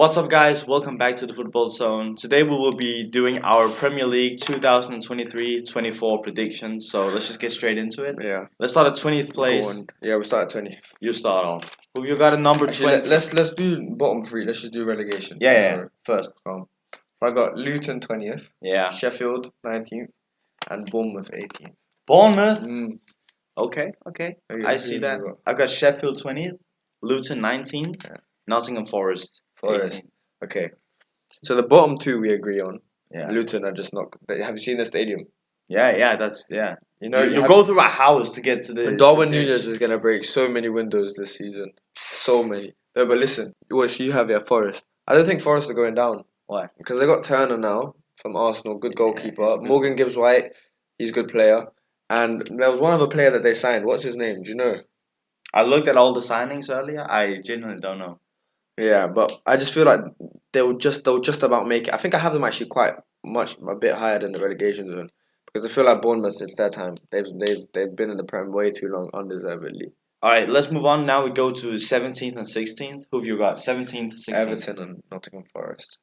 What's up, guys? Welcome back to the Football Zone. Today we will be doing our Premier League 2023-24 predictions. So let's just get straight into it. Yeah. Let's start at 20th Go place. on. Yeah, we'll start at 20. You start off. Who you got at number Actually, 20? let's do bottom three. Let's just do relegation. Yeah. First. I got Luton 20th, Yeah. Sheffield 19th, and Bournemouth 18th. Bournemouth. Mm. Okay. Okay, I see that. I've got Sheffield 20th, Luton 19th, Nottingham Forest 18th. Okay. So the bottom two we agree on. Yeah. Luton are just not. Have you seen the stadium? Yeah. You know, you go through a house to get to the. Darwin Núñez is gonna break so many windows this season. So many. No, but listen. What you have here, Forest. I don't think Forest are going down. Why? Because they got Turner now from Arsenal, good goalkeeper. He's good. Morgan Gibbs-White, he's a good player. And there was one other player that they signed. What's his name? Do you know? I looked at all the signings earlier. I genuinely don't know. Yeah, but I just feel like they'll just about make it. I think I have them actually a bit higher than the relegation zone because I feel like Bournemouth, it's their time. They've been in the Prem way too long, undeservedly. All right, let's move on. Now we go to 17th and 16th. Who have you got? 17th, 16th. Everton and Nottingham Forest.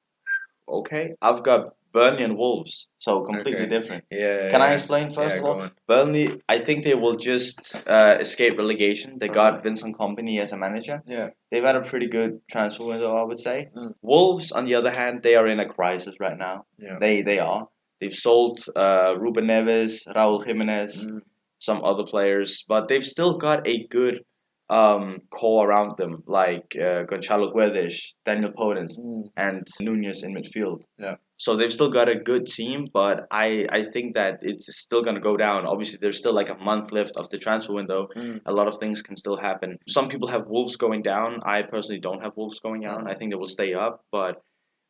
Okay, I've got Burnley and Wolves, so completely different. Yeah. Can I explain first of all? Go on. Burnley, I think they will just escape relegation. They got Vincent Kompany as a manager. Yeah. They've had a pretty good transfer window, I would say. Mm. Wolves, on the other hand, they are in a crisis right now. Yeah. They are. They've sold Ruben Neves, Raúl Jiménez, some other players, but they've still got a good core around them, like Gonçalo Guedes, Daniel Podence, and Núñez in midfield. Yeah. So they've still got a good team, but I think that it's still going to go down. Obviously, there's still like a month left of the transfer window. A lot of things can still happen. Some people have Wolves going down. I personally don't have Wolves going down. I think they will stay up, but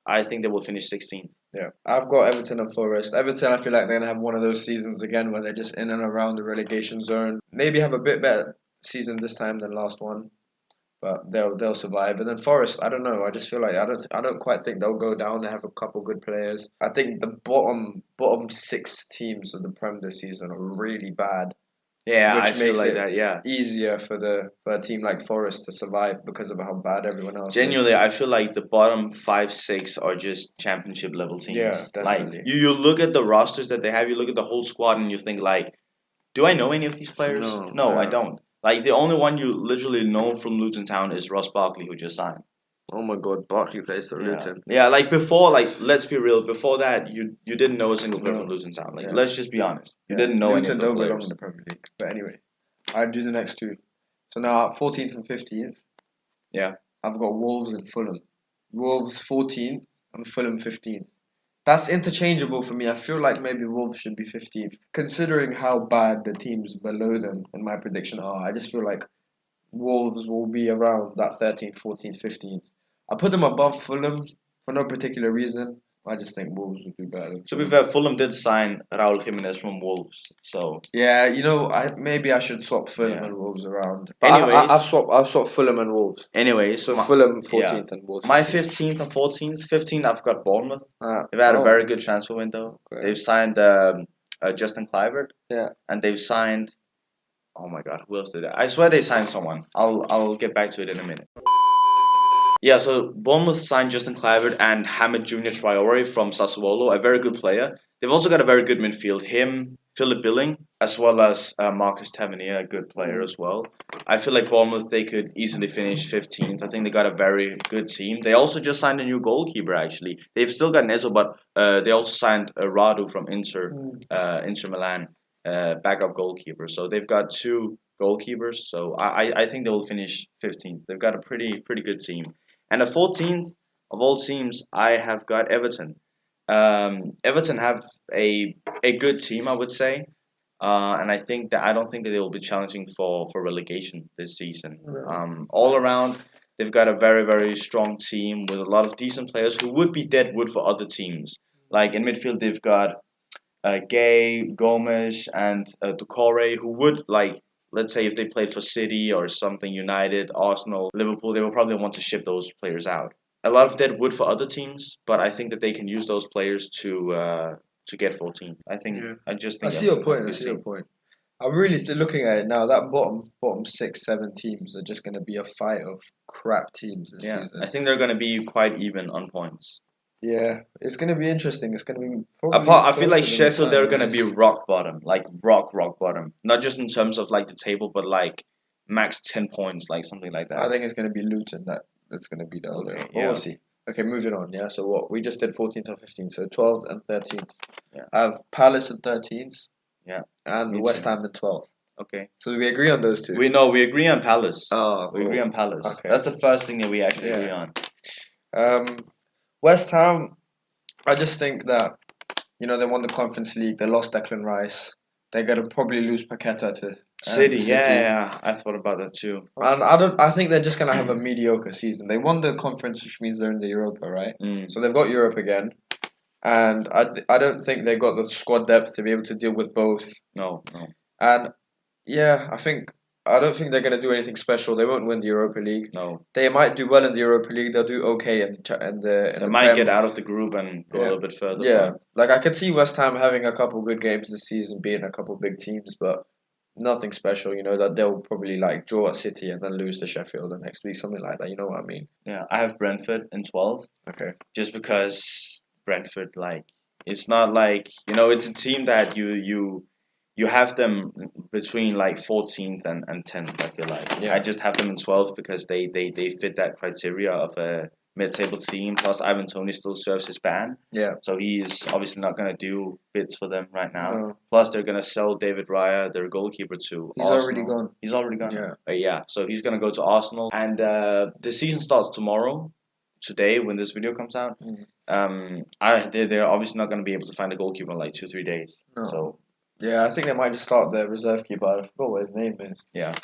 I think they will finish 16th. Yeah, I've got Everton and Forest. Everton, I feel like they're going to have one of those seasons again where they're just in and around the relegation zone. Maybe have a bit better season this time than last one, but they'll survive. And then Forest, I don't know. I just feel like I don't quite think they'll go down. They have a couple good players. I think the bottom six teams of the Prem this season are really bad. Yeah, which I feel makes like it that. Yeah, easier for a team like Forest to survive because of how bad everyone else genuinely, is. I feel like the bottom 5-6 are just championship level teams. Yeah, definitely. Like you look at the rosters that they have, you look at the whole squad, and you think like, do I know any of these players? No, I don't. Like the only one you literally know from Luton Town is Ross Barkley, who just signed. Oh my God, Barkley plays for Luton. Yeah, like before, like let's be real. Before that, you didn't know a single player from Luton Town. Like let's just be honest, you didn't know any of Luton those don't belong players. in the Premier League. But anyway, I do the next two. So now 14th and 15th. Yeah, I've got Wolves and Fulham. Wolves 14th and Fulham 15th. That's interchangeable for me. I feel like maybe Wolves should be 15th. Considering how bad the teams below them in my prediction are, I just feel like Wolves will be around that 13th, 14th, 15th. I put them above Fulham for no particular reason. I just think Wolves will do better. To be fair, Fulham did sign Raúl Jiménez from Wolves, so yeah, maybe I should swap Fulham and Wolves around. But anyways, I've swapped Fulham and Wolves. Anyways, so Fulham 14th and Wolves. My 15th and 14th. 15th, I've got Bournemouth. They've had a very good transfer window. Okay. They've signed Justin Kluivert. Yeah, and they've signed. Oh my God, who else did that? I swear they signed someone. I'll get back to it in a minute. Yeah, so Bournemouth signed Justin Kluivert and Hamid Junior Traore from Sassuolo, a very good player. They've also got a very good midfield. Him, Philip Billing, as well as Marcus Tavernier, a good player as well. I feel like Bournemouth, they could easily finish 15th. I think they got a very good team. They also just signed a new goalkeeper, actually. They've still got Nezo, but they also signed Radu from Inter Milan, backup goalkeeper. So they've got two goalkeepers. So I think they will finish 15th. They've got a pretty good team. And the 14th of all teams, I have got Everton. Everton have a good team, I would say, and I don't think that they will be challenging for relegation this season. All around, they've got a very, very strong team with a lot of decent players who would be dead wood for other teams. Like in midfield, they've got Gay, Gomes, and Doucouré, who would like. Let's say if they played for City or something, United, Arsenal, Liverpool, they will probably want to ship those players out. A lot of dead wood for other teams, but I think that they can use those players to get 14th. I think. Yeah. I just think. I see your point. I'm really looking at it now. That bottom 6, 7 teams are just going to be a fight of crap teams this Yeah, season. I think they're going to be quite even on points. Yeah, it's going to be interesting. It's going to be probably Apart, I feel like closer than the Sheffield, they're time going to be is. rock bottom, like rock bottom. Not just in terms of like the table, but like max 10 points, like something like I that. think it's going to be Luton that's going to be the other. Okay, But yeah. we'll see. Okay, moving on. Yeah, so what we just did 14th and 15th, so 12th and 13th. Yeah. I have Palace in 13th. Yeah, And me West too. Ham in 12th. Okay. So we agree on those two. We agree on Palace. Oh, We agree cool. on Palace. Okay. That's the first thing that we actually Yeah. agree on. West Ham, I just think that, they won the Conference League. They lost Declan Rice. They're going to probably lose Paqueta to City, yeah, I thought about that too. And I think they're just going to have a mediocre season. They won the conference, which means they're in the Europa, right? Mm. So they've got Europe again. And I don't think they've got the squad depth to be able to deal with both. No. And yeah, I don't think they're going to do anything special. They won't win the Europa League. No. They might do well in the Europa League. They'll do okay in They the might Prem. get out of the group and go a little bit further. Yeah, like I could see West Ham having a couple good games this season, beating a couple big teams, but nothing special. That they'll probably like draw at City and then lose to Sheffield the next week, something like that. You know what I mean? Yeah, I have Brentford in 12th. Okay. Just because Brentford, like, it's not like, it's a team that you have them between like 14th and 10th, I feel like. Yeah. I just have them in 12th because they fit that criteria of a mid-table team. Plus, Ivan Toney still serves his ban. Yeah. So he's obviously not going to do bits for them right now. No. Plus, they're going to sell David Raya, their goalkeeper, to He's Arsenal. already gone. He's already gone? Yeah. Yeah, so he's going to go to Arsenal. And the season starts tomorrow, today, when this video comes out. They're obviously not going to be able to find a goalkeeper in like 2-3 days. No. So yeah, I think they might just start their reserve keeper. I forgot what his name is. Yeah.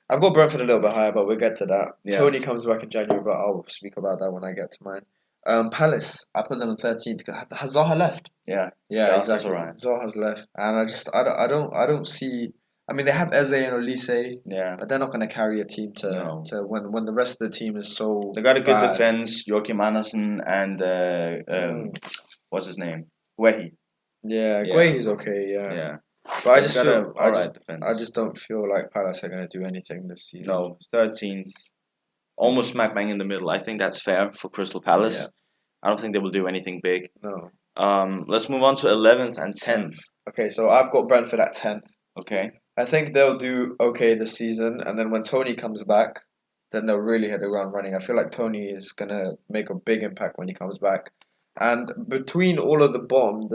I've got Brentford a little bit higher, but we'll get to that. Yeah. Tony comes back in January, but I'll speak about that when I get to mine. Palace, I put them in 13th. Has Zaha left? Yeah, exactly. that's alright. Zaha's left, and I don't see. I mean, they have Eze and Olise, Yeah. but they're not going to carry a team to when the rest of the team is so. They got a good bad. defense, Joachim Andersen and what's his name? Wehi. Yeah, Yeah. Guehi's okay. Yeah. Yeah. But I They've just got feel a alright defense. I just don't feel like Palace are going to do anything this season. No, 13th. Almost smack bang in the middle. I think that's fair for Crystal Palace. Yeah. I don't think they will do anything big. No. Let's move on to 11th and 10th. Okay, so I've got Brentford at 10th. Okay. I think they'll do okay this season, and then when Tony comes back, then they'll really hit the ground running. I feel like Tony is gonna make a big impact when he comes back. And between all of the bottom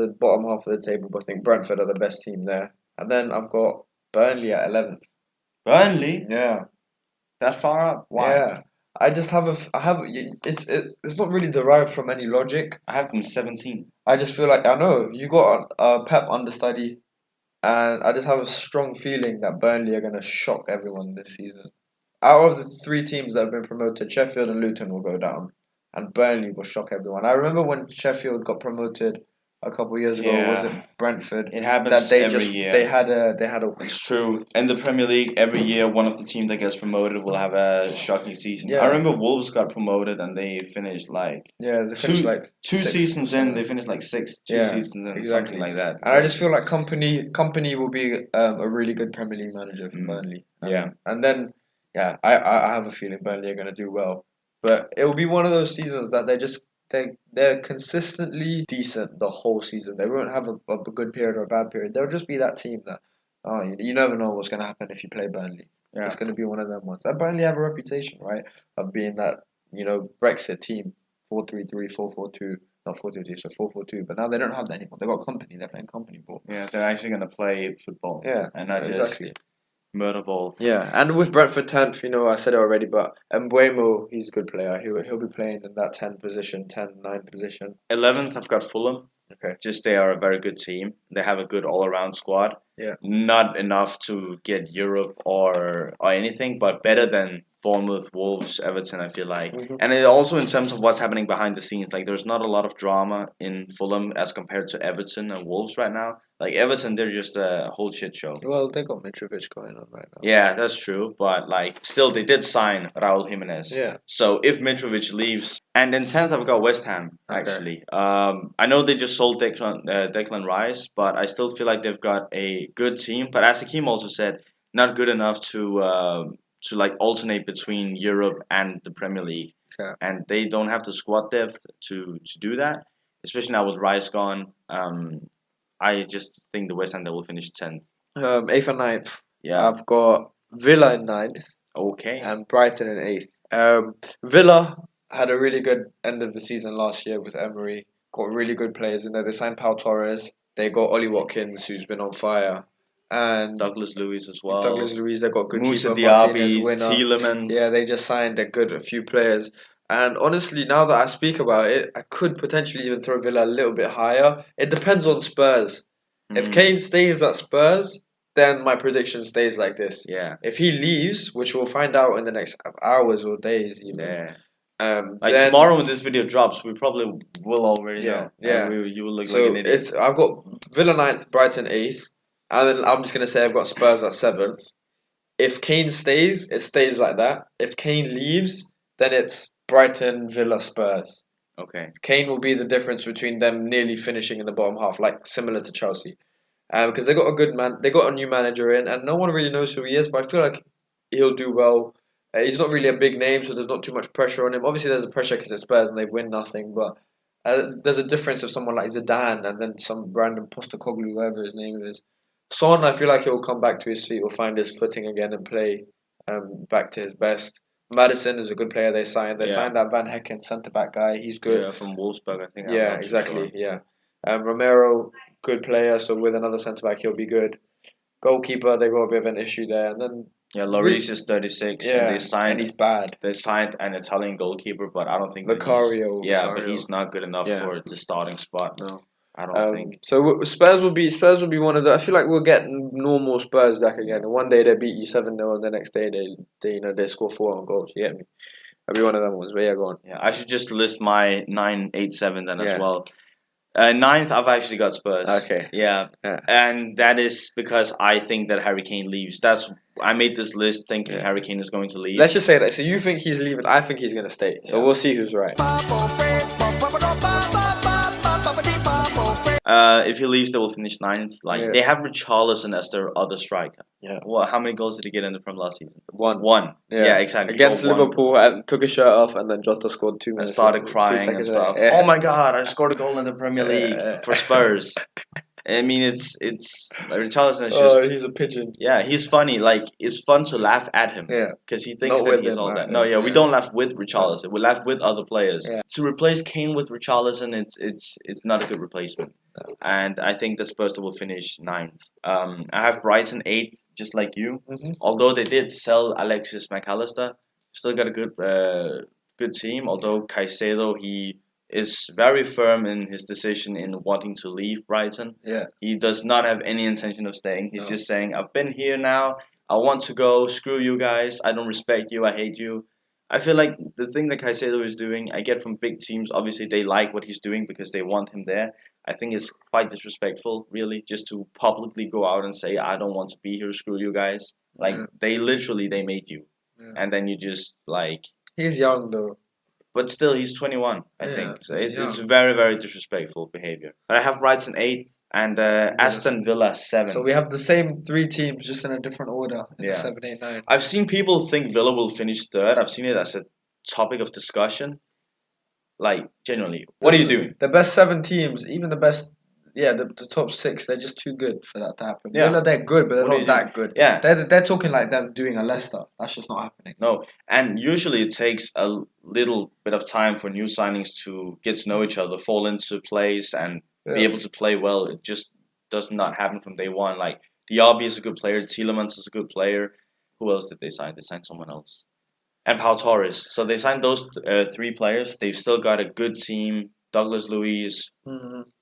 half of the table, I think Brentford are the best team there. And then I've got Burnley at 11th. Burnley? Yeah. That far up? Why? Yeah. I just have it's not really derived from any logic. I have them 17th. I just feel like I know you got a Pep understudy, and I just have a strong feeling that Burnley are gonna shock everyone this season. Out of the 3 teams that have been promoted, Sheffield and Luton will go down, and Burnley will shock everyone. I remember when Sheffield got promoted a couple of years ago. Yeah. Was it Brentford? It happens That they every just year. they had a It's true. In the Premier League, every year, one of the teams that gets promoted will have a shocking season. Yeah. I remember Wolves got promoted and they finished like yeah they finished like two sixth. seasons in. They finished like 6, 2 Yeah, seasons in, exactly. something like that. And I just feel like company will be a really good Premier League manager for Burnley. Yeah. And then I have a feeling Burnley are gonna do well, but it will be one of those seasons that they're consistently decent the whole season. They won't have a good period or a bad period. They'll just be that team that you never know what's gonna happen if you play Burnley. Yeah. It's gonna be one of them ones. And Burnley have a reputation, right, of being that Brexit team, 4-3-3, 4-4-2. Not 4-2-2, so 4-4-2. But now they don't have that anymore. They got company. They're playing company ball. Yeah, they're actually gonna play football. Yeah, and not exactly. just murder ball. Yeah, and with Brentford 10th, I said it already, but Mbuemo, he's a good player. He'll be playing in that 10 position, 10-9 position. 11th, I've got Fulham. Okay. Just they are a very good team. They have a good all-around squad. Yeah. Not enough to get Europe or anything, but better than Bournemouth, Wolves, Everton, I feel like. Mhm. And it also in terms of what's happening behind the scenes, like there's not a lot of drama in Fulham as compared to Everton and Wolves right now. Like Everton, they're just a whole shit show. Well, they got Mitrovic going on right now. Yeah, that's true. But like, still, they did sign Raul Jimenez. Yeah. So if Mitrovic leaves, and in 10th I've got West Ham actually. I know they just sold Declan Rice, but I still feel like they've got a good team. But as Hakeem also said, not good enough to like alternate between Europe and the Premier League. Yeah. And they don't have the squad depth to do that, especially now with Rice gone. I just think the West Ham they will finish 10th. 8th and 9th. Yeah. I've got Villa in 9th Okay. and Brighton in 8th. Villa had a really good end of the season last year with Emery. Got really good players in there. They signed Pau Torres. They got Ollie Watkins, who's been on fire. And Douglas Luiz as well. Douglas Luiz, they got good Moussa keeper, Martinez, Diaby, winner. Tielemans. Yeah, they just signed a few players. And honestly, now that I speak about it, I could potentially even throw Villa a little bit higher. It depends on Spurs. If Kane stays at Spurs, then my prediction stays like this. Yeah. If he leaves, which we'll find out in the next hours or days even. Yeah. Like then, tomorrow when this video drops, we probably will already know. Yeah. You will look So like an idiot. I've got Villa 9th, Brighton 8th. And then I'm just going to say I've got Spurs at 7th. If Kane stays, it stays like that. If Kane leaves, then it's Brighton, Villa, Spurs. Okay. Kane will be the difference between them nearly finishing in the bottom half, like similar to Chelsea. Because they got a good man, they got a new manager in, and no one really knows who he is, but I feel like he'll do well. He's not really a big name, so there's not too much pressure on him. Obviously, there's a pressure because it's Spurs and they win nothing, but there's a difference of someone like Zidane and then some random Postecoglou, whoever his name is. Son, I feel like he will come back to his feet, will find his footing again and play back to his best. Madison is a good player they signed. They signed that Van Hecken centre-back guy. He's good. Yeah, from Wolfsburg, I think. Yeah, exactly, yeah. Romero, good player, so with another centre-back, he'll be good. Goalkeeper, they got a bit of an issue there. And then Lloris is 36. Yeah, and he's bad. They signed an Italian goalkeeper, but I don't think Vicario. but he's not good enough for the starting spot. No. I don't think. So Spurs will be one of the. I feel like we'll get normal Spurs back again. And one day they beat you 7-0, and the next day they score 4 on goals. You get me? I'll be one of them ones. But yeah, go on. Yeah, I should just list my 9, 8, 7 then as well. 9th, I've actually got Spurs. Okay. Yeah, and that is because I think that Harry Kane leaves. I made this list thinking Harry Kane is going to leave. Let's just say that. So you think he's leaving? I think he's going to stay. So we'll see who's right. If he leaves, they will finish 9th. They have Richarlison as their other striker. Yeah. Well, how many goals did he get in the Premier last season? 1. 1. Yeah, exactly. Against Liverpool, and took his shirt off, and then Jota scored 2 minutes. I started crying and stuff. Yeah. Oh my god! I scored a goal in the Premier League for Spurs. I mean, it's like Richarlison is just. He's a pigeon. Yeah, he's funny. Like it's fun to laugh at him. Yeah, because he thinks Not that he's him, all right? that. No, we don't laugh with Richarlison. We laugh with other players. Yeah. To replace Kane with Richarlison, it's not a good replacement. No. And I think that Spurs will finish 9th. I have Brighton 8th, just like you. Mm-hmm. Although they did sell Alexis McAllister, still got a good team. Although Caicedo, he is very firm in his decision in wanting to leave Brighton. Yeah. He does not have any intention of staying. He's just saying, I've been here now. I want to go. Screw you guys. I don't respect you. I hate you. I feel like the thing that Caicedo is doing, I get from big teams, obviously they like what he's doing because they want him there. I think it's quite disrespectful, really, just to publicly go out and say, I don't want to be here. Screw you guys. Like, they made you. Yeah. And then you just, like... He's young, though. But still, he's 21, I think. So it's very, very disrespectful behavior. But I have Brighton 8th and Aston Villa 7th. So we have the same 3 teams, just in a different order. In the 7, 8, 9. I've seen people think Villa will finish 3rd. I've seen it as a topic of discussion. Like, genuinely. What are you doing? The best 7 teams, even the best... Yeah, the top 6, they're just too good for that to happen. Yeah. Villa, they're good, but they're not that good. Yeah. They're talking like them doing a Leicester. That's just not happening. No, and usually it takes a little bit of time for new signings to get to know each other, fall into place, and be able to play well. It just does not happen from day one. Like, Diaby is a good player, Tielemans is a good player. Who else did they sign? They signed someone else. And Pau Torres. So they signed those 3 players. They've still got a good team. Douglas Luiz,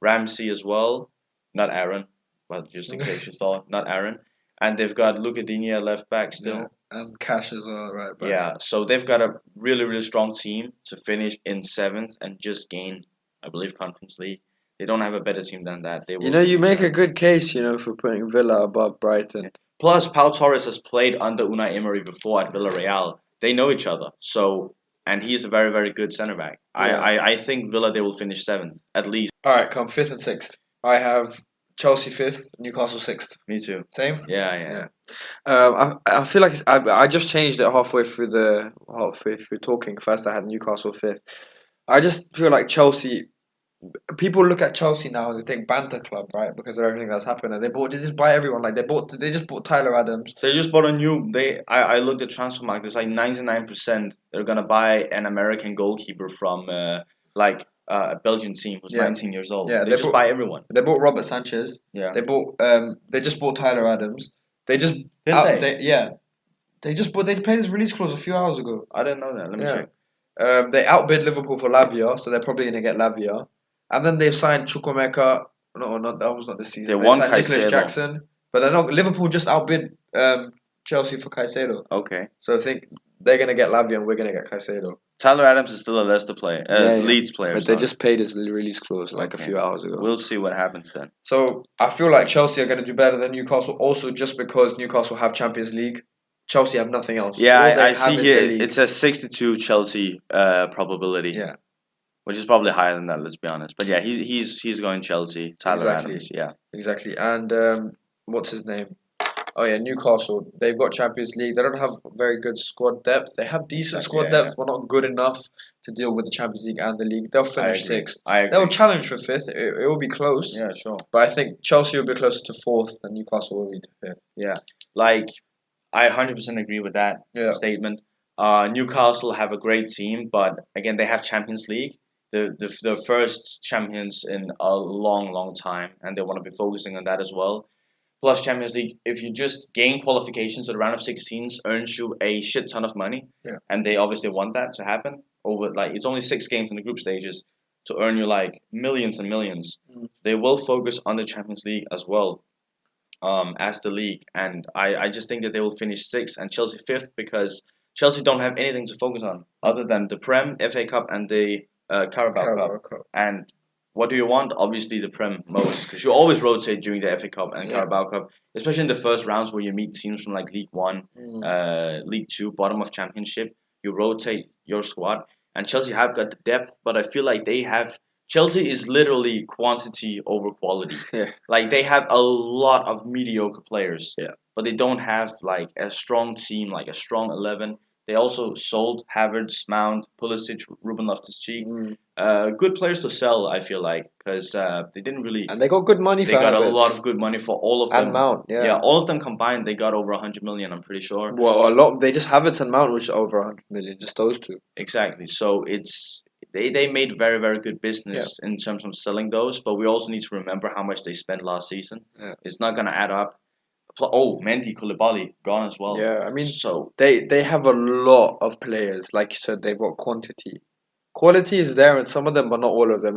Ramsey as well. Not Aaron, but just in case you thought, not Aaron. And they've got Luca Digne at left back still. Yeah. And Cash as well, right? But yeah, so they've got a really, really strong team to finish in 7th and just gain, I believe, Conference League. They don't have a better team than that. They will You finish make a seventh. good case, for putting Villa above Brighton. Plus, Pau Torres has played under Unai Emery before at Villarreal. They know each other. So, and he is a very, very good centre back. Yeah. I think Villa, they will finish 7th, at least. All right, come 5th and 6th. I have Chelsea 5th, Newcastle 6th. Me too. Same? Yeah. I feel like I just changed it halfway through talking. First, I had Newcastle 5th. I just feel like Chelsea. People look at Chelsea now and they think banter club, right? Because of everything that's happened, and they just buy everyone. Like they just bought Tyler Adams. They just bought a new. I looked at transfer market. It's like 99%. They're gonna buy an American goalkeeper from a Belgian team who's 19 years old. Yeah, they just buy everyone. They bought Robert Sanchez. Yeah. They just bought Tyler Adams. They just they paid his release clause a few hours ago. I didn't know that. Let me check. They outbid Liverpool for Lavia, so they're probably gonna get Lavia. And then they've signed Chukwuemeka. No, that was not this season. They won signed Caicedo. Nicholas Jackson, but they're not. Liverpool just outbid Chelsea for Caicedo. Okay. So I think they're gonna get Lavia and we're gonna get Caicedo. Tyler Adams is still a Leicester player, Leeds player. But they just paid his release clause a few hours ago. We'll see what happens then. So I feel like Chelsea are gonna do better than Newcastle, also just because Newcastle have Champions League. Chelsea have nothing else. Yeah, I see here it's a 62 Chelsea probability. Yeah. Which is probably higher than that, let's be honest. But yeah, he's going Chelsea. Tyler Adams, yeah. Exactly. And what's his name? Oh yeah, Newcastle. They've got Champions League. They don't have very good squad depth. They have decent squad depth, but not good enough to deal with the Champions League and the league. They'll finish 6th. They'll challenge for 5th. It will be close. Yeah, sure. But I think Chelsea will be closer to 4th and Newcastle will be to 5th. Yeah. I 100% agree with that statement. Newcastle have a great team, but again, they have Champions League. The first champions in a long, long time, and they want to be focusing on that as well. Plus, Champions League, if you just gain qualifications to the round of 16s, earns you a shit ton of money. Yeah. And they obviously want that to happen. It's only 6 games in the group stages to earn you millions and millions. They will focus on the Champions League as well. As the league, and I just think that they will finish 6th and Chelsea 5th because Chelsea don't have anything to focus on other than the Prem, FA Cup, and the Carabao Cup. And what do you want? Obviously the Prem most, because you always rotate during the FA Cup and Carabao Cup, especially in the first rounds where you meet teams from League 1, League 2, bottom of Championship. You rotate your squad, and Chelsea have got the depth, but I feel like they have. Chelsea is literally quantity over quality. Yeah. They have a lot of mediocre players. Yeah. But they don't have a strong team, a strong 11. They also sold Havertz, Mount, Pulisic, Ruben Loftus-Cheek. Good players to sell, I feel like, because they didn't really. And they got good money. They got a lot of good money for all of them. And Mount, yeah. Yeah, all of them combined, they got over 100 million. I'm pretty sure. Well, a lot. They just Havertz and Mount, which is over 100 million. Just those two. Exactly. So it's. They made very, very good business in terms of selling those, but we also need to remember how much they spent last season. Yeah. It's not going to add up. Oh, Mendy, Koulibaly, gone as well. Yeah, I mean, so they have a lot of players. Like you said, they've got quantity. Quality is there in some of them, but not all of them.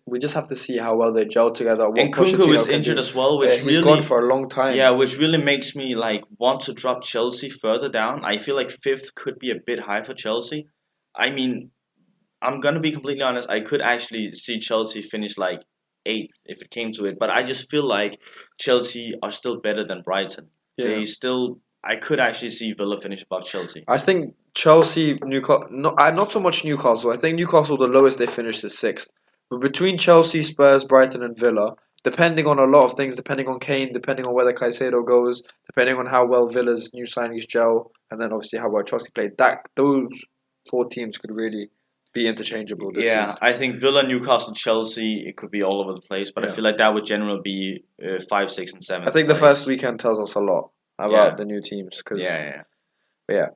We just have to see how well they gel together. And Kunku is injured as well, which he's gone for a long time. Yeah, which really makes me want to drop Chelsea further down. I feel like 5th could be a bit high for Chelsea. I mean, I'm going to be completely honest. I could actually see Chelsea finish 8th if it came to it. But I just feel like Chelsea are still better than Brighton. Yeah. I could actually see Villa finish above Chelsea. I think Chelsea, Newcastle, not so much Newcastle. I think Newcastle, the lowest they finished is 6th. But between Chelsea, Spurs, Brighton and Villa, depending on a lot of things, depending on Kane, depending on whether Caicedo goes, depending on how well Villa's new signings gel, and then obviously how well Chelsea played, those 4 teams could really be interchangeable this season. I think Villa, Newcastle, Chelsea, it could be all over the place, but I feel like that would generally be 5, 6 and 7. I think the first weekend tells us a lot about the new teams.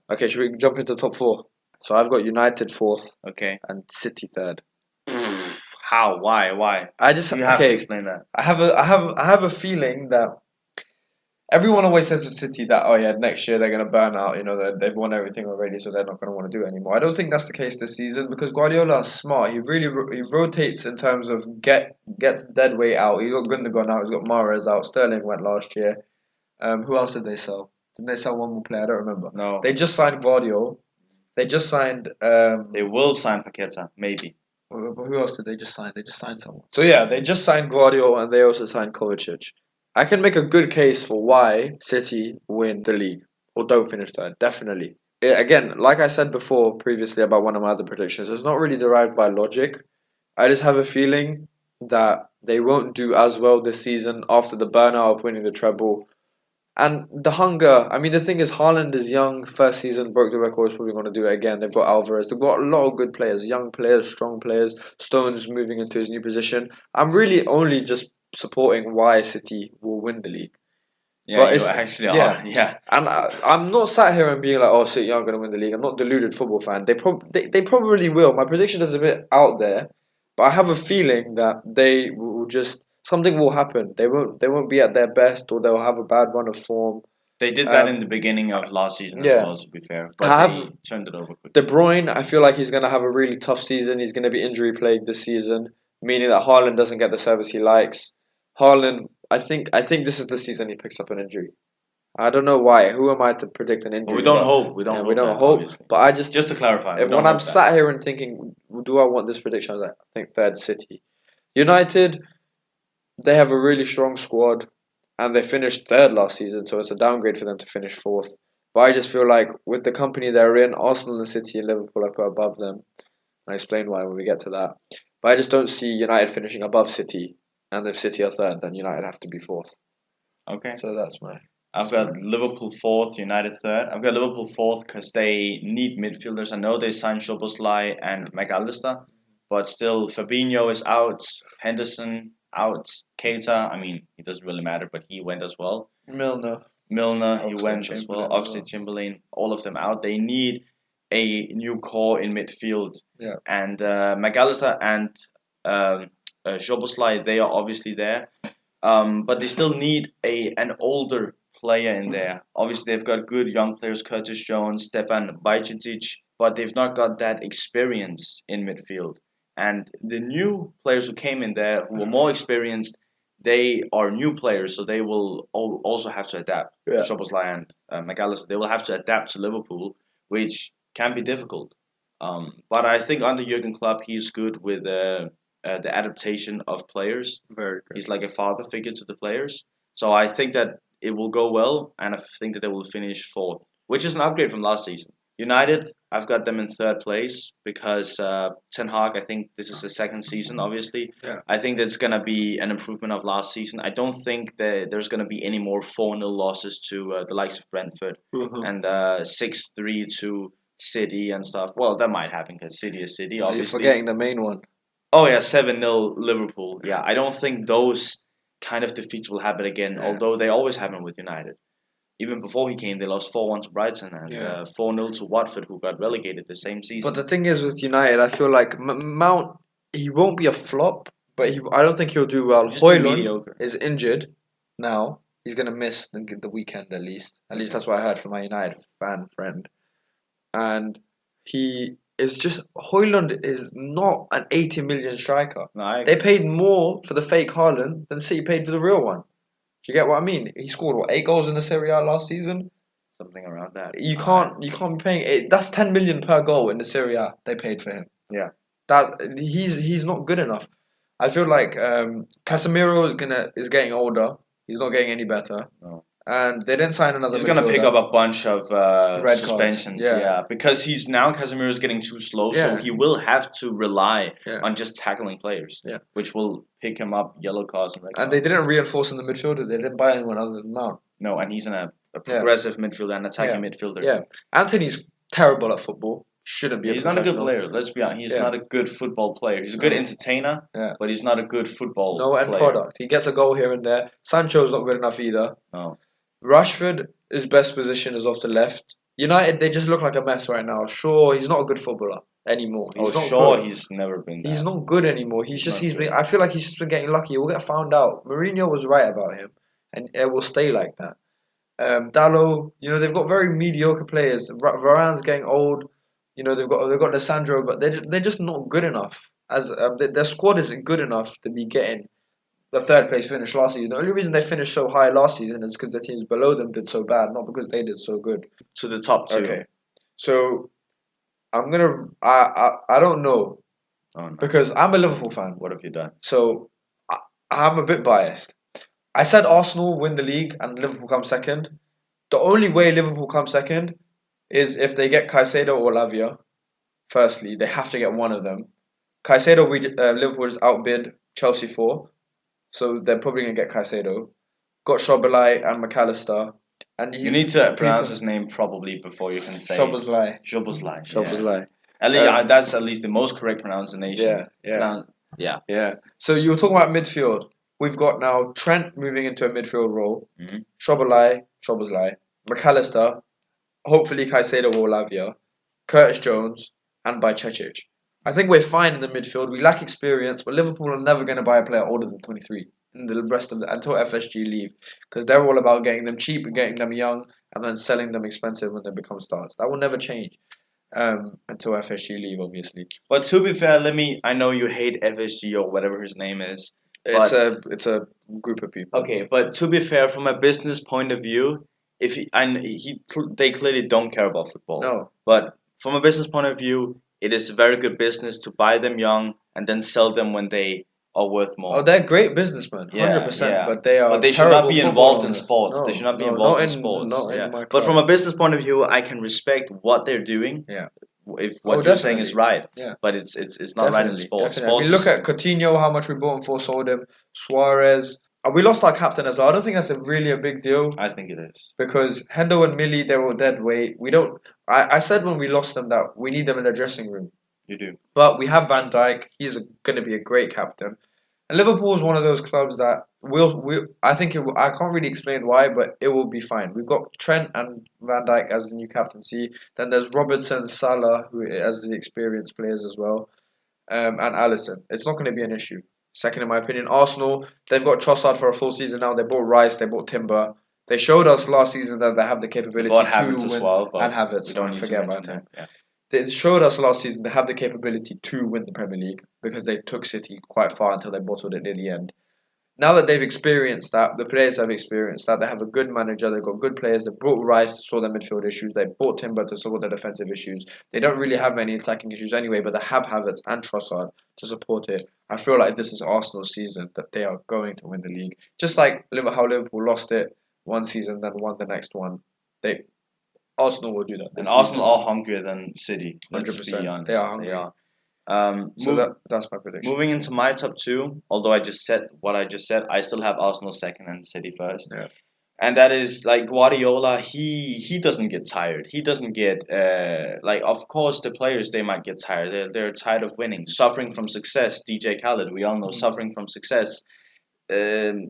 Okay, should we jump into top 4? So I've got United 4th. Okay. And City 3rd. How? Why? You have to explain that. I have a feeling that everyone always says with City that next year they're gonna burn out. They've won everything already, so they're not gonna want to do it anymore. I don't think that's the case this season because Guardiola is smart. He really he rotates in terms of gets dead weight out. He's got Gundogan out. He's got Mahrez out. Sterling went last year. Who else did they sell? Didn't they sell one more player? I don't remember. No. They just signed Guardiola. They just signed. They will sign Paqueta, maybe. Who else did they just sign? They just signed someone. So yeah, they just signed Guardiola and they also signed Kovacic. I can make a good case for why City win the league or don't finish third. Definitely. Again, like I said before previously about one of my other predictions, it's not really derived by logic. I just have a feeling that they won't do as well this season after the burnout of winning the treble. And the hunger, I mean, the thing is, Haaland is young. First season, broke the record. Is probably going to do it again. They've got Alvarez. They've got a lot of good players, young players, strong players. Stones moving into his new position. I'm really only just supporting why City will win the league. Yeah, But you it's, actually yeah. are. Yeah. And I'm not sat here and being like, oh, City aren't going to win the league. I'm not a deluded football fan. They probably will. My prediction is a bit out there, but I have a feeling that they will just something will happen. They won't be at their best, or they'll have a bad run of form. They did that in the beginning of last season as yeah. well, to be fair. But they turned it over quickly. De Bruyne, I feel like he's going to have a really tough season. He's going to be injury plagued this season, meaning that Haaland doesn't get the service he likes. Haaland, I think this is the season he picks up an injury. I don't know why. Who am I to predict an injury? Well, we don't hope. We don't hope. Obviously. But I just to clarify. When I'm sat here and thinking, do I want this prediction? I was like, I think third City. United, they have a really strong squad, and they finished third last season, so it's a downgrade for them to finish fourth. But I just feel like with the company they're in, Arsenal and City and Liverpool I put above them. I'll explain why when we get to that. But I just don't see United finishing above City. And if City are third, then United have to be fourth. Okay. So that's my... I've got Liverpool fourth, United third. I've got Liverpool fourth because they need midfielders. I know they signed Szoboszlai and McAllister, but still Fabinho is out, Henderson out, Keita, I mean, it doesn't really matter, but he went as well. Milner, he went as well. Oxlade-Chamberlain, all of them out. They need a new core in midfield. Yeah. And McAllister and Szoboszlai, they are obviously there. But they still need an older player in there. Obviously, they've got good young players, Curtis Jones, Stefan Bajcetic, but they've not got that experience in midfield. And the new players who came in there, who were more experienced, they are new players, so they will also have to adapt. Yeah. Szoboszlai and McAllister, they will have to adapt to Liverpool, which can be difficult. But I think under Jurgen Klopp, he's good with the adaptation of players. Very good. He's like a father figure to the players. So I think that it will go well, and I think that they will finish fourth, which is an upgrade from last season. United, I've got them in third place because Ten Hag, I think this is the second season, obviously. Yeah. I think that's going to be an improvement of last season. I don't think that there's going to be any more 4-0 losses to the likes of Brentford and 6-3 to City and stuff. Well, that might happen because City is City, obviously. You're forgetting the main one. Oh, yeah, 7-0 Liverpool. Yeah, I don't think those kind of defeats will happen again, although they always happen with United. Even before he came, they lost 4-1 to Brighton and 4-0 to Watford, who got relegated the same season. But the thing is with United, I feel like Mount, he won't be a flop, but I don't think he'll do well. Højlund is injured now. He's going to miss the weekend at least. At least that's what I heard from my United fan friend. And Højlund is not an 80 million striker. No, they paid more for the fake Haaland than City paid for the real one. Do you get what I mean? He scored 8 goals in the Serie A last season? Something around that. You can't be paying it. That's 10 million per goal in the Serie A they paid for him. Yeah. That he's not good enough. I feel like Casemiro is getting older. He's not getting any better. No. And they didn't sign another. He's gonna pick up a bunch of red suspensions, cards. because Casemiro is getting too slow, so he will have to rely on just tackling players, which will pick him up yellow cards and red cards. And they didn't reinforce in the midfielder. They didn't buy anyone other than Mount. No, and he's a progressive midfielder and attacking midfielder. Yeah, Anthony's terrible at football. Shouldn't be. He's not a good player. Let's be honest. He's not a good football player. He's a good entertainer, but he's not a good football player. No end product. He gets a goal here and there. Sancho's not good enough either. No. Rashford, his best position is off the left. United, they just look like a mess right now. Sure, he's not a good footballer anymore. He's never been that. He's not good anymore. I feel like he's just been getting lucky. We'll get found out. Mourinho was right about him, and it will stay like that. Dalot, they've got very mediocre players. Varane's getting old. They've got Lissandro, but they're just not good enough. As their squad isn't good enough to be getting the third place finish last season. The only reason they finished so high last season is because the teams below them did so bad, not because they did so good. To the top two. Okay, so I don't know. Oh no. because I'm a Liverpool fan. What have you done? So I'm a bit biased. I said Arsenal win the league and Liverpool come second. The only way Liverpool come second is if they get Caicedo or Lavia. Firstly, they have to get one of them. Caicedo, Liverpool just outbid Chelsea for, so they're probably gonna get Caicedo. Got Szoboszlai and McAllister, and You need to pronounce his name probably before you can say Szoboszlai. Szoboszlai. Szoboszlai. At least that's at least the most correct pronunciation. Yeah. So you were talking about midfield. We've got now Trent moving into a midfield role. Mm-hmm. Szoboszlai, McAllister, hopefully Caicedo or Lavia, Curtis Jones, and Bajcetic. I think we're fine in the midfield. We lack experience, but Liverpool are never going to buy a player older than 23 in the rest of until FSG leave, because they're all about getting them cheap and getting them young, and then selling them expensive when they become stars. That will never change until FSG leave, obviously. But to be fair, I know you hate FSG or whatever his name is. It's a group of people. Okay, but to be fair, from a business point of view, they clearly don't care about football. No. But from a business point of view, it is a very good business to buy them young and then sell them when they are worth more. Oh, they're great businessmen, 100%. But they are. But they should not be involved in sports. They should not be involved in sports. But from a business point of view, I can respect what they're doing. Yeah. If what you're saying is right. Yeah. But it's not right in sports. I mean, look at Coutinho, how much we bought him for, sold him. Suarez. We lost our captain as well. I don't think that's really a big deal. I think it is. Because Hendo and Millie, they were dead weight. We don't. I said when we lost them that we need them in the dressing room. You do. But we have Van Dijk. He's going to be a great captain. And Liverpool is one of those clubs that I can't really explain why, but it will be fine. We've got Trent and Van Dijk as the new captaincy. Then there's Robertson, Salah, who as the experienced players as well, and Alisson. It's not going to be an issue. Second, in my opinion, Arsenal, they've got Trossard for a full season now. They bought Rice, they bought Timber. They showed us last season that they have the capability to Havertz win. As well, but and Havertz, we don't need forget to about him. him. Yeah. They showed us last season they have the capability to win the Premier League because they took City quite far until they bottled it near the end. Now that they've experienced that, the players have experienced that, they have a good manager, they've got good players, they brought Rice to solve their midfield issues, they brought Timber to solve their defensive issues. They don't really have any attacking issues anyway, but they have Havertz and Trossard to support it. I feel like this is Arsenal's season, that they are going to win the league. Just like how Liverpool lost it one season, then won the next one. Arsenal will do that. And Arsenal are hungrier than City. 100%. They are hungry. They are. That's my prediction. Moving into my top two, although I just said what I just said, I still have Arsenal second and City first. Yeah. And that is like Guardiola. He doesn't get tired. He doesn't get of course the players they might get tired. They're tired of winning, suffering from success. DJ Khaled, we all know, suffering from success. Guardiola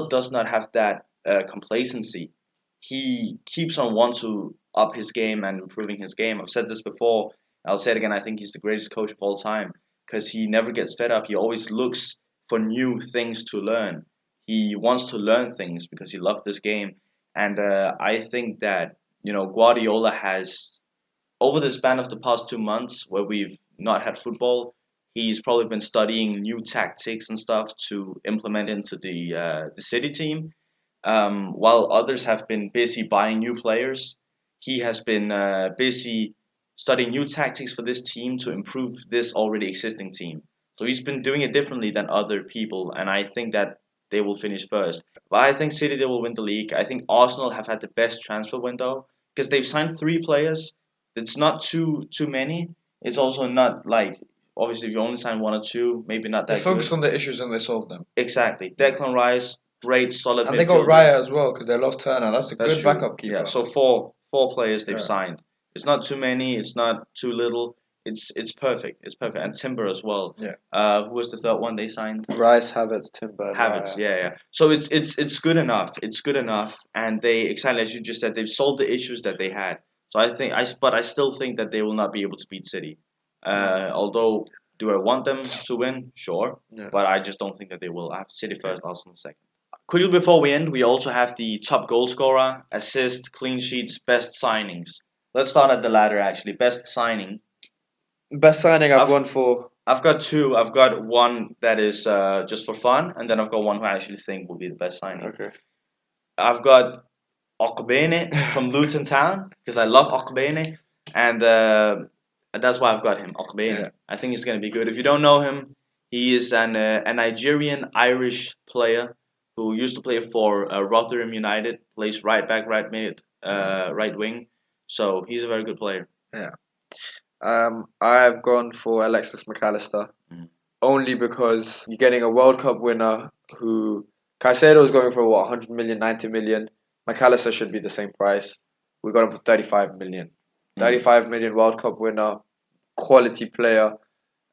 does not have that complacency. He keeps on wanting to up his game and improving his game. I've said this before. I'll say it again. I think he's the greatest coach of all time because he never gets fed up. He always looks for new things to learn. He wants to learn things because he loves this game. And I think that, Guardiola has, over the span of the past 2 months where we've not had football, he's probably been studying new tactics and stuff to implement into the City team. While others have been busy buying new players, he has been busy studying new tactics for this team to improve this already existing team. So he's been doing it differently than other people, and I think that they will finish first. But I think City, they will win the league. I think Arsenal have had the best transfer window because they've signed 3 players. It's not too many. It's also not like, obviously, if you only sign 1 or 2, maybe not that good. They focus on the issues and they solve them. Exactly. Declan Rice, great, solid midfielder. And they got Raya as well because they lost Turner. That's good true. Backup keeper. Yeah, so four players they've signed. It's not too many. It's not too little. It's perfect. It's perfect. And Timber as well. Yeah. Who was the third one they signed? Rice, Havertz, Timber. Havertz. Yeah. So it's good enough. It's good enough. And they, exactly as you just said, they've solved the issues that they had. So I still think that they will not be able to beat City. Although, do I want them to win? Sure. Yeah. But I just don't think that they will. I have City first, Arsenal second. Quickly before we end, we also have the top goal scorer, assist, clean sheets, best signings. Let's start at the ladder, actually. Best signing. Best signing I've won for... I've got 2. I've got one that is just for fun, and then I've got one who I actually think will be the best signing. Okay. I've got Okbene from Luton Town, because I love Okbene. And That's why I've got him. Okbene. Yeah. I think he's gonna be good. If you don't know him, he is a Nigerian Irish player who used to play for Rotherham United. Plays right back, right mid, right wing. So he's a very good player. Yeah. I've gone for Alexis McAllister only because you're getting a World Cup winner who Caicedo is going for what 100 million, 90 million. McAllister should be the same price. We got him for 35 million. 35 million World Cup winner, quality player.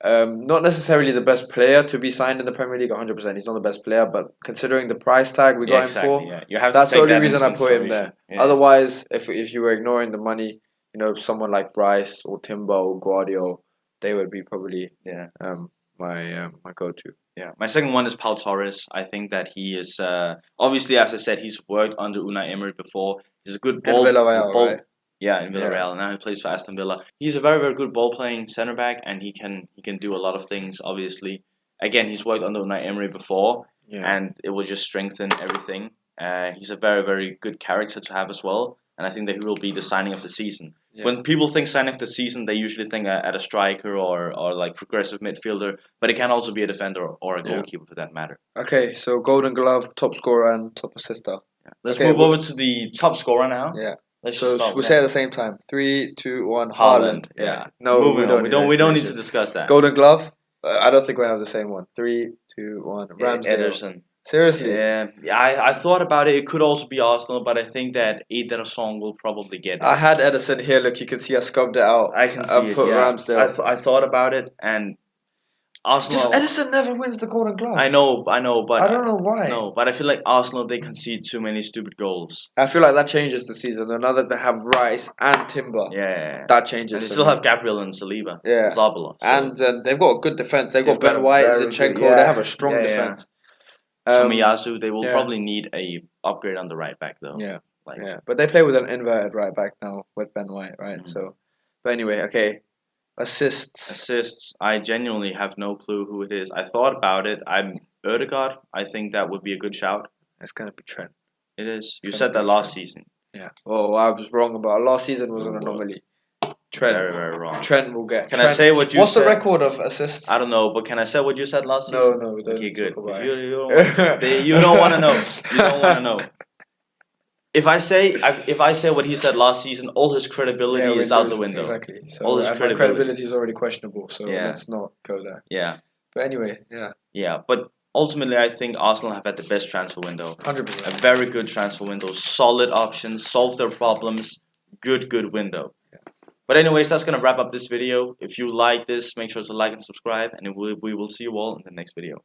Not necessarily the best player to be signed in the Premier League 100%. He's not the best player, but considering the price tag we got him for, Yeah. You have that's to the take only that reason into I put him there. consideration. Yeah. Otherwise, if you were ignoring the money, you know, someone like Bryce or Timber or Guardiola, they would be probably my go-to. Yeah, my second one is Pau Torres. I think that he is obviously, as I said, he's worked under Unai Emery before. He's a good ball. In Villarreal, right? Yeah, in Villarreal. Now he plays for Aston Villa. He's a very, very good ball playing centre back, and he can do a lot of things. Obviously, again, he's worked under Unai Emery before, and it will just strengthen everything. He's a very, very good character to have as well, and I think that he will be the signing of the season. Yeah. When people think signing of the season, they usually think at a striker or like progressive midfielder, but it can also be a defender or a goalkeeper for that matter. Okay, so Golden Glove, top scorer, and top assister. Yeah. Let's move over to the top scorer now. Yeah. Let's so we'll say at the same time. 3, 2, 1. Haaland. Yeah. No, we don't need to discuss that. Golden Glove. I don't think we have the same one. 3, 2, 1. Ramsdale. Ederson. Seriously? Yeah. I thought about it. It could also be Arsenal, but I think that Ederson will probably get it. I had Ederson here. Look, you can see I scubbed it out. I can see it. Put Ramsdale. I thought about it, and Arsenal. Just Ederson never wins the Golden Glove. I know, but I don't know why. No, but I feel like Arsenal, they concede too many stupid goals. I feel like that changes the season. Now that they have Rice and Timber, that changes. And they still have Gabriel and Saliba, Zabala, and they've got a good defense. They've got Ben White, Zinchenko. They have a strong defense. Tomiyasu, they will probably need a upgrade on the right back though. But they play with an inverted right back now with Ben White, right? Mm-hmm. So, but anyway, okay. Assists. I genuinely have no clue who it is. I thought about it. I'm Ødegaard. I think that would be a good shout. It's gonna be Trent. It is. You said that last season. Yeah. Oh, I was wrong about last season. Was an anomaly. Trent. Very, very wrong. Trent will get. Can I say what you What's said? the record of assists? I don't know, but can I say what you said last season? No, okay, good. You don't want to know. You don't want to know. If I say what he said last season, all his credibility is out the window. Exactly. So all his credibility is already questionable. So let's not go there. Yeah. But anyway, Yeah, but ultimately, I think Arsenal have had the best transfer window. 100%. A very good transfer window. Solid options. Solve their problems. Good window. Yeah. But anyways, that's gonna wrap up this video. If you like this, make sure to like and subscribe, and we will see you all in the next video.